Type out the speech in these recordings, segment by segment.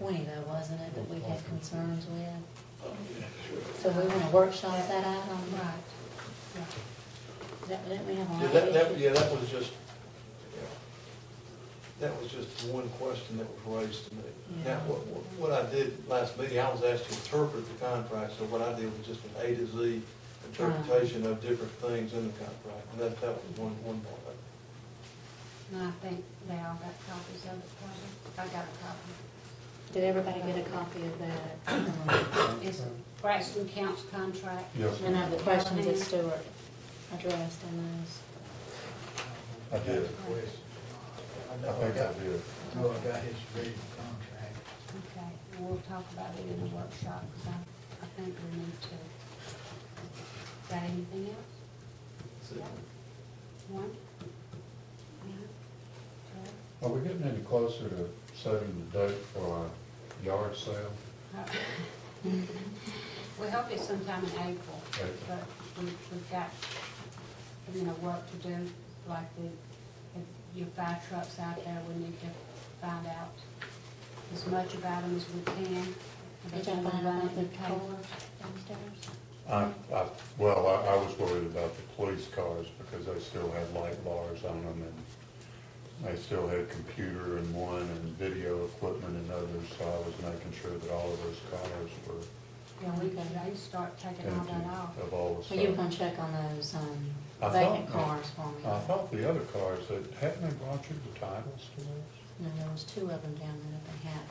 20 though, wasn't it, that we had concerns with? Oh, yeah, sure. So we want to workshop that item? Right. Didn't we have a lot Yeah, of issues? that was just, yeah, that was just one question that was raised to me. Yeah. Now, what I did last meeting, I was asked to interpret the contract, so what I did was just an A to Z interpretation of different things in the contract, and that was one part of it. And I think they all got copies of it, probably. I got a copy. Did everybody get a copy of that? It's Braxton County's contract. Yes. And of the questions that Stuart addressed on those? I did. I think I did. No, I got his written contract. Okay, and we'll talk about it in the workshop, because I think we need to. Got anything else? So, One? Are we getting any closer to setting the date for our yard sale? We hope it's sometime in April, but we've got, work to do, like if your fire trucks out there, we need to find out as much about them as we can. Did y'all find out the cars downstairs? I was worried about the police cars because they still had light bars on them and they still had computer in one and video equipment in others, so I was making sure that all of those cars were Yeah, we could start taking all empty that off. of all the Well, stuff. you were going to check on those I vacant thought- cars for me. I thought the other cars, hadn't they brought you the titles to those? No, there was 2 of them down there that they had.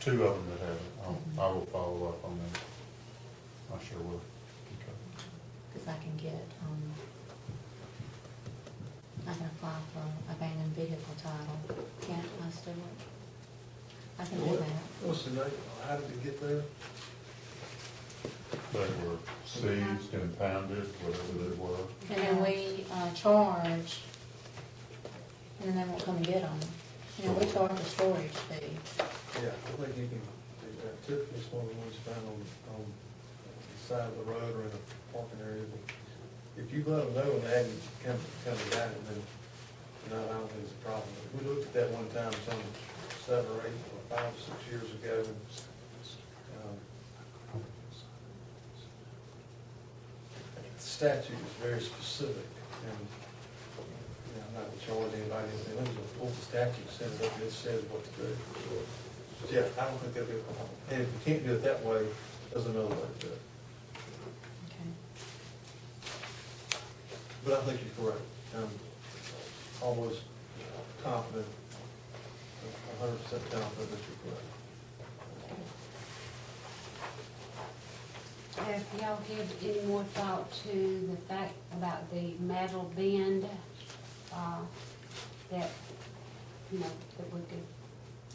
2 of them that have it. I will follow up on that. I sure will. Okay. Because I can get, I can apply for abandoned vehicle title. Can't I, Stuart? I can do that. What's the name, how did it get there? They were seized, impounded, whatever they were. And then we charge, and then they won't come and get them. We charge a storage fee. Yeah, I think you can, typically it's one of the ones found on the side of the road or in a parking area. But if you let them know and they hadn't come and got it, then I don't think it's a problem. We looked at that one time, some 7 or 8 or 5 or 6 years ago, and the statute is very specific, and I'm not going to charge anybody anything. Let me just pull the statute, send it up, and it says what to do. But yeah, I don't think that'd be a problem. And if you can't do it that way, there's another way to do it. Okay. But I think you're correct. I'm almost confident, 100% confident that you're correct. Have y'all give any more thought to the fact about the metal bend, that, that we could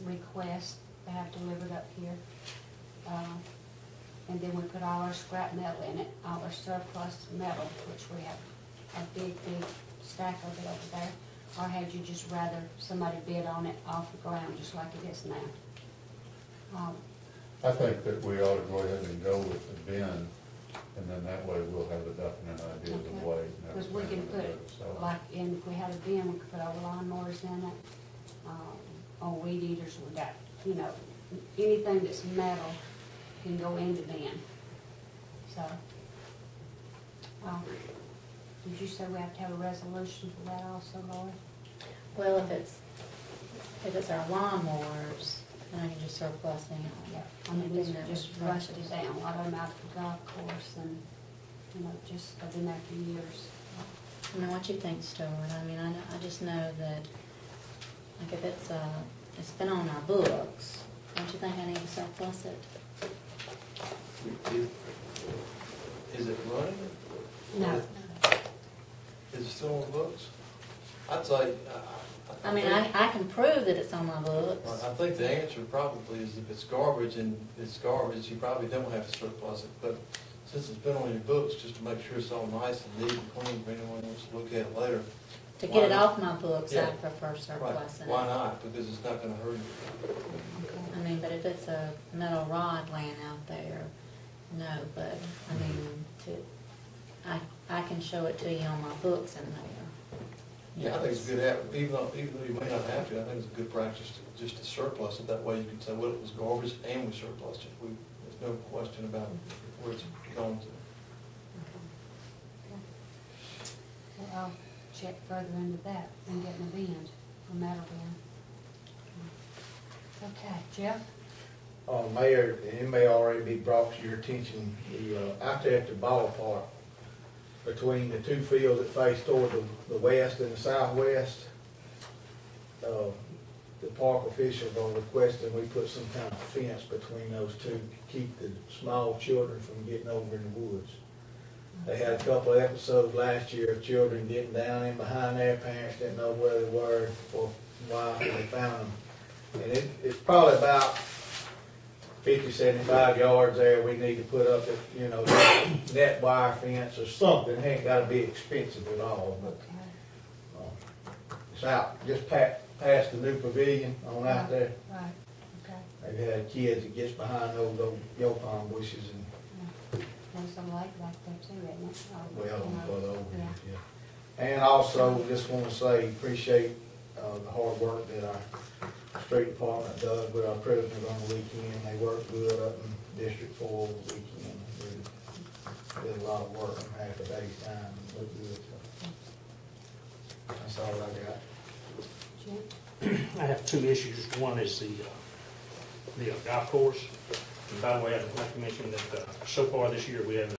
request to have delivered up here? And then we put all our scrap metal in it, all our surplus metal, which we have a big stack of it over there. Or had you just rather somebody bid on it off the ground, just like it is now? I think that we ought to go ahead and go with the bin, and then that way we'll have a definite idea of the weight. Because we can put it, like, if we had a bin, we could put our lawnmowers in it, or weed eaters, we got, anything that's metal can go in the bin. So, did you say we have to have a resolution for that also, Lori? Well, if it's our lawnmowers, then I can just surplus them. Yeah, I mean, these are just rusted down, a lot of them out at the golf course, and, just, I've been there for years. What you think, Stuart? I mean, I just know that, like, if it's been on our books, don't you think I need to surplus it? Is it running? No. Is it still on the books? I'd say, I mean, I can prove that it's on my books. I think the answer probably is if it's garbage and it's garbage, you probably don't have to surplus it. But since it's been on your books, just to make sure it's all nice and neat and clean for anyone who wants to look at it later. To get it off my books, Yeah. I prefer surplusing it. Why not? Because it's not going to hurt you. I mean, but if it's a metal rod laying out there, no. But I mean, I can show it to you on my books in there. Yeah, I think it's a good, even though you may not have to, I think it's a good practice to, just to surplus it. That way you can say, well, it was garbage and we surplused it. There's no question about where it's going to. Well, I'll check further into that and get an event from that event. Okay, Jeff? Mayor, it may already be brought to your attention, out there at the ballpark, between the two fields that face toward the west and the southwest, the park officials are requesting we put some kind of fence between those two to keep the small children from getting over in the woods. They had a couple of episodes last year of children getting down in behind their parents, didn't know where they were for a while until they found them. And it's probably about 50, 75 yards there. We need to put up a, net wire fence or something. It ain't gotta be expensive at all, but it's out just past the new pavilion on out there. Right, okay. They've had kids that gets behind those yopon bushes and There's some lake back there too, isn't it? well, over Yeah. yeah. And also, just want to say, appreciate the hard work that our street department does with our prisoners on the weekend. They work good up in District 4 over the weekend. Really did a lot of work in half a day's time. Looked good. So that's all I got. Jim? I have two issues. One is the golf course. And by the way, I'd like to mention that so far this year, we have